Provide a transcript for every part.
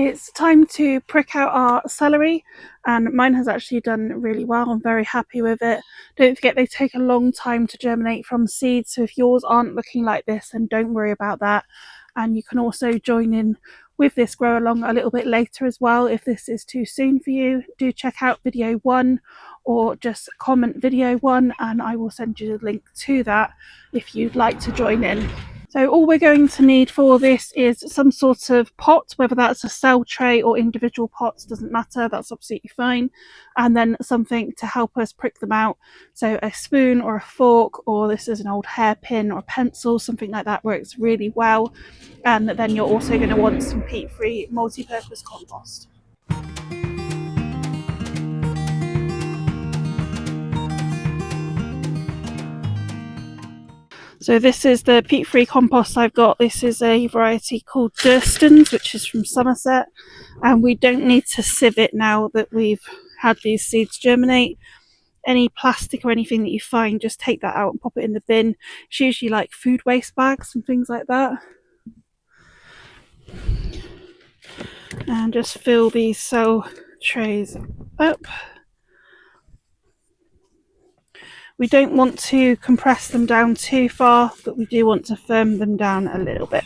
It's time to prick out our celery, and mine has actually done really well. I'm very happy with it. Don't forget they take a long time to germinate from seeds, so if yours aren't looking like this, then don't worry about that. And you can also join in with this grow along a little bit later as well. If this is too soon for you, do check out video 1 or just comment video 1 and I will send you the link to that if you'd like to join in. So all we're going to need for this is some sort of pot, whether that's a cell tray or individual pots, doesn't matter, that's absolutely fine. And then something to help us prick them out. So a spoon or a fork, or this is an old hairpin or a pencil, something like that works really well. And then you're also going to want some peat-free multi-purpose compost. So this is the peat-free compost I've got. This is a variety called Durston's, which is from Somerset. And we don't need to sieve it now that we've had these seeds germinate. Any plastic or anything that you find, just take that out and pop it in the bin. It's usually like food waste bags and things like that. And just fill these cell trays up. We don't want to compress them down too far, but we do want to firm them down a little bit.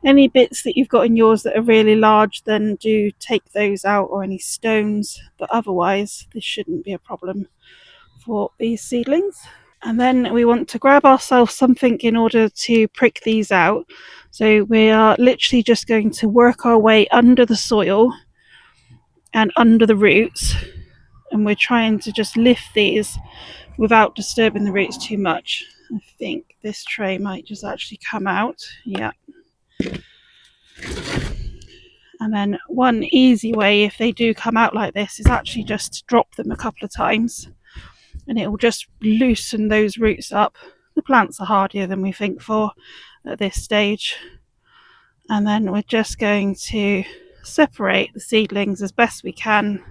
Any bits that you've got in yours that are really large, then do take those out, or any stones, but otherwise this shouldn't be a problem for these seedlings. And then we want to grab ourselves something in order to prick these out. So we are literally just going to work our way under the soil and under the roots, and we're trying to just lift these without disturbing the roots too much. I think this tray might just actually come out. Yeah. And then one easy way, if they do come out like this, is actually just to drop them a couple of times and it will just loosen those roots up. The plants are hardier than we think for at this stage. And then we're just going to separate the seedlings as best we can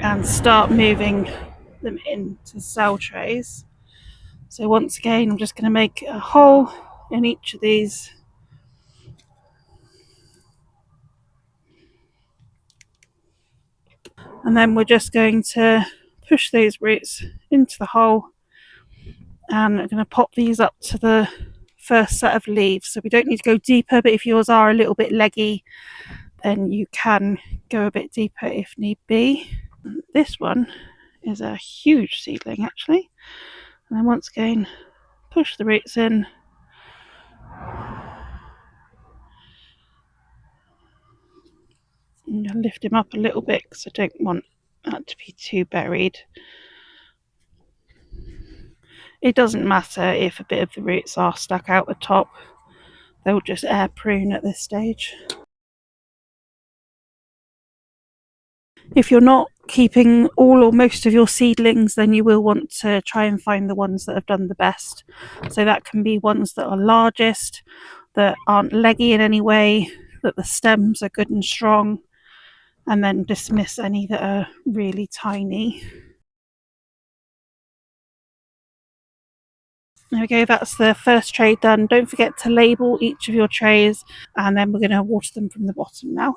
and start moving them into cell trays. So once again, I'm just going to make a hole in each of these. And then we're just going to push those roots into the hole, and I'm going to pop these up to the first set of leaves. So we don't need to go deeper, but if yours are a little bit leggy, then you can go a bit deeper if need be. And this one is a huge seedling actually. And then once again, push the roots in. And lift him up a little bit because I don't want that to be too buried. It doesn't matter if a bit of the roots are stuck out the top, they'll just air prune at this stage. If you're not keeping all or most of your seedlings, then you will want to try and find the ones that have done the best. So that can be ones that are largest, that aren't leggy in any way, that the stems are good and strong, and then dismiss any that are really tiny. There we go, that's the first tray done. Don't forget to label each of your trays, and then we're going to water them from the bottom now.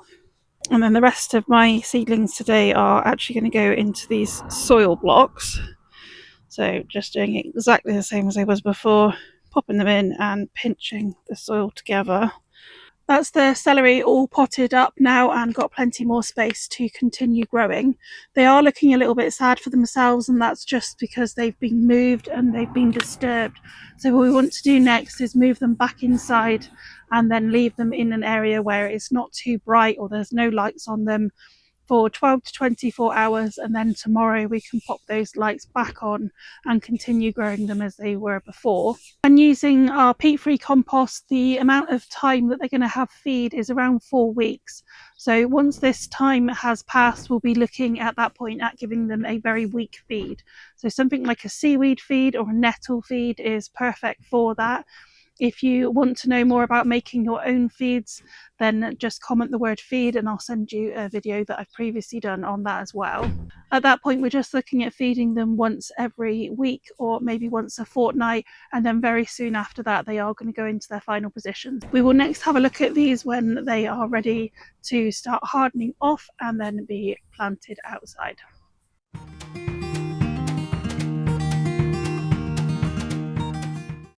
And then the rest of my seedlings today are actually going to go into these soil blocks. So just doing exactly the same as I was before, popping them in and pinching the soil together. That's the celery all potted up now and got plenty more space to continue growing. They are looking a little bit sad for themselves, and that's just because they've been moved and they've been disturbed. So what we want to do next is move them back inside and then leave them in an area where it's not too bright or there's no lights on them for 12 to 24 hours, and then tomorrow we can pop those lights back on and continue growing them as they were before. And using our peat-free compost, the amount of time that they're going to have feed is around 4 weeks. So once this time has passed, we'll be looking at that point at giving them a very weak feed. So something like a seaweed feed or a nettle feed is perfect for that. If you want to know more about making your own feeds, then just comment the word feed and I'll send you a video that I've previously done on that as well. At that point, we're just looking at feeding them once every week or maybe once a fortnight, and then very soon after that they are going to go into their final positions. We will next have a look at these when they are ready to start hardening off and then be planted outside.